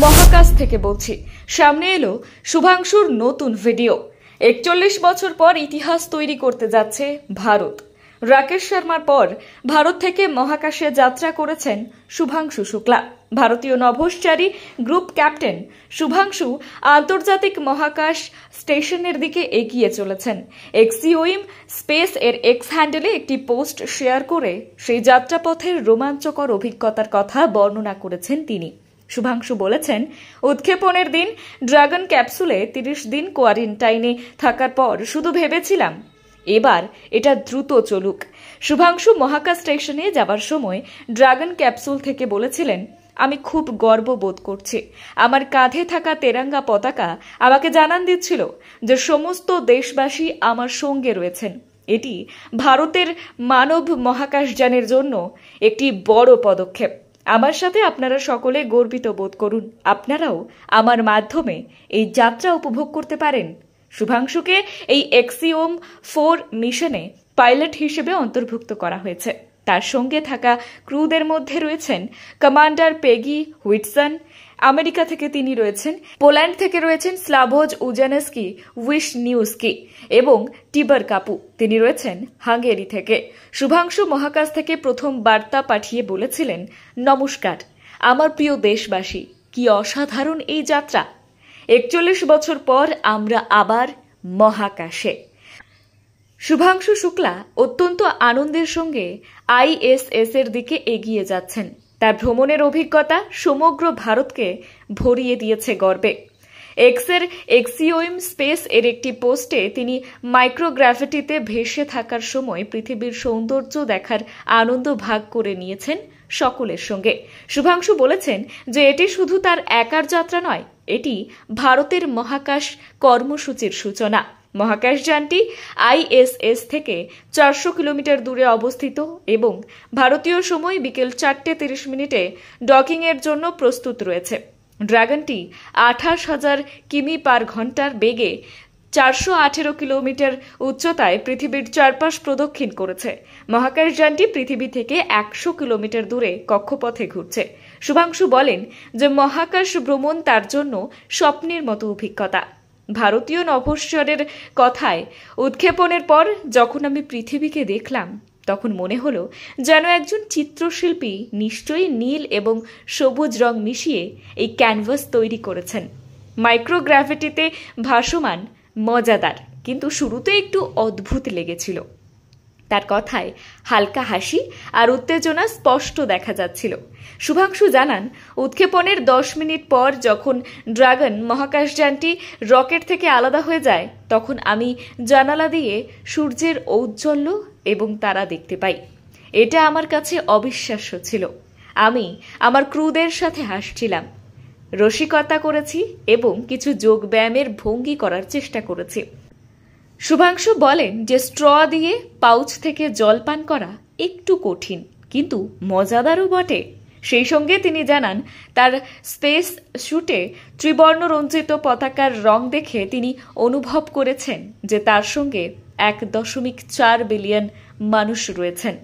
মহাকাশ থেকে বলছি, সামনে এলো শুভাংশুর নতুন ভিডিও। ৪১ বছর পর ইতিহাস তৈরি করতে যাচ্ছে ভারত। রাকেশ শর্মার পর ভারত থেকে মহাকাশে যাত্রা করেছেন শুভাংশু শুক্লা। ভারতীয় নভোশ্চারী গ্রুপ ক্যাপ্টেন শুভাংশু আন্তর্জাতিক মহাকাশ স্টেশনের দিকে এগিয়ে চলেছেন। এক্সিওইম স্পেস এর এক্স হ্যান্ডেলে একটি পোস্ট শেয়ার করে সেই যাত্রাপথের রোমাঞ্চকর অভিজ্ঞতার কথা বর্ণনা করেছেন তিনি। শুভাংশু বলেছেন, উৎক্ষেপণের দিন ড্রাগন ক্যাপসুলে ৩০ দিন কোয়ারেন্টাইনে থাকার পর শুধু ভেবেছিলাম এবার এটা দ্রুত চলুক। শুভাংশু মহাকাশ স্টেশনে যাবার সময় ড্রাগন ক্যাপসুল থেকে বলেছিলেন, আমি খুব গর্ব বোধ করছি। আমার কাঁধে থাকা তেরাঙ্গা পতাকা আমাকে জানান দিচ্ছিল যে সমস্ত দেশবাসী আমার সঙ্গে রয়েছেন। এটি ভারতের মানব মহাকাশযানের জন্য একটি বড় পদক্ষেপ। আমার সাথে আপনারা সকলে গর্বিত বোধ করুন। আপনারাও আমার মাধ্যমে এই যাত্রা উপভোগ করতে পারেন। শুভাংশুকে এই এক্সিওম 4 মিশনে পাইলট হিসেবে অন্তর্ভুক্ত করা হয়েছে। তার সঙ্গে থাকা ক্রুদের মধ্যে রয়েছেন কমান্ডার পেগি হুইটসন, আমেরিকা থেকে তিনি রয়েছেন, পোল্যান্ড থেকে রয়েছেন স্লাভোজ উজানেস্কি উইশনিউস্কি এবং টিবার কাপু, তিনি রয়েছেন হাঙ্গেরি থেকে। শুভাংশু মহাকাশ থেকে প্রথম বার্তা পাঠিয়ে বলেছিলেন, নমস্কার আমার প্রিয় দেশবাসী, কি অসাধারণ এই যাত্রা। ৪১ বছর পর আমরা আবার মহাকাশে। শুভাংশু শুক্লা অত্যন্ত আনন্দের সঙ্গে ISS এর দিকে এগিয়ে যাচ্ছেন। তার ভ্রমণের অভিজ্ঞতা সমগ্র ভারতকে ভরিয়ে দিয়েছে গর্বে। এক্সের এক্সিওইম স্পেস এর একটি পোস্টে তিনি মাইক্রোগ্র্যাভিটিতে ভেসে থাকার সময় পৃথিবীর সৌন্দর্য দেখার আনন্দ ভাগ করে নিয়েছেন সকলের সঙ্গে। শুভাংশু বলেছেন যে এটি শুধু তার একার যাত্রা নয়, এটি ভারতের মহাকাশ কর্মসূচির সূচনা। মহাকাশযানটি ISS থেকে ৪০০ কিলোমিটার দূরে অবস্থিত এবং ভারতীয় সময় বিকেল ৪:৩০ ডকিংয়ের জন্য প্রস্তুত রয়েছে। ড্রাগনটি ২৮,০০০ কিমি পার ঘন্টার বেগে ৪১৮ কিলোমিটার উচ্চতায় পৃথিবীর চারপাশ প্রদক্ষিণ করেছে। মহাকাশযানটি পৃথিবী থেকে ১০০ কিলোমিটার দূরে কক্ষপথে ঘুরছে। শুভাংশু বলেন যে মহাকাশ ভ্রমণ তার জন্য স্বপ্নের মতো অভিজ্ঞতা। ভারতীয় নভোশ্চরের কথায়, উৎক্ষেপণের পর যখন আমি পৃথিবীকে দেখলাম তখন মনে হলো যেন একজন চিত্রশিল্পী নিশ্চয়ই নীল এবং সবুজ রং মিশিয়ে এই ক্যানভাস তৈরি করেছেন। মাইক্রোগ্র্যাভিটিতে ভাসমান মজাদার, কিন্তু শুরুতে একটু অদ্ভুত লেগেছিল। তার কথায় হালকা হাসি আর উত্তেজনা স্পষ্ট দেখা যাচ্ছিল। শুভাংশু জানান, উৎক্ষেপণের ১০ মিনিট পর যখন ড্রাগন মহাকাশযানটি রকেট থেকে আলাদা হয়ে যায় তখন আমি জানালা দিয়ে সূর্যের ঔজ্জ্বল্য এবং তারা দেখতে পাই। এটা আমার কাছে অবিশ্বাস্য ছিল। আমি আমার ক্রুদের সাথে হাসছিলাম, রসিকতা করেছি এবং কিছু যোগব্যায়ামের ভঙ্গি করার চেষ্টা করেছি। শুভাংশু বলেন যে স্ট্র দিয়ে পাউচ থেকে জল পান করা একটু কঠিন, কিন্তু মজাদারও বটে। সেই সঙ্গে তিনি জানান, তার স্পেস শুটে ত্রিবর্ণ রঞ্জিত পতাকার রং দেখে তিনি অনুভব করেছেন যে তার সঙ্গে ১.৪ বিলিয়ন মানুষ রয়েছেন।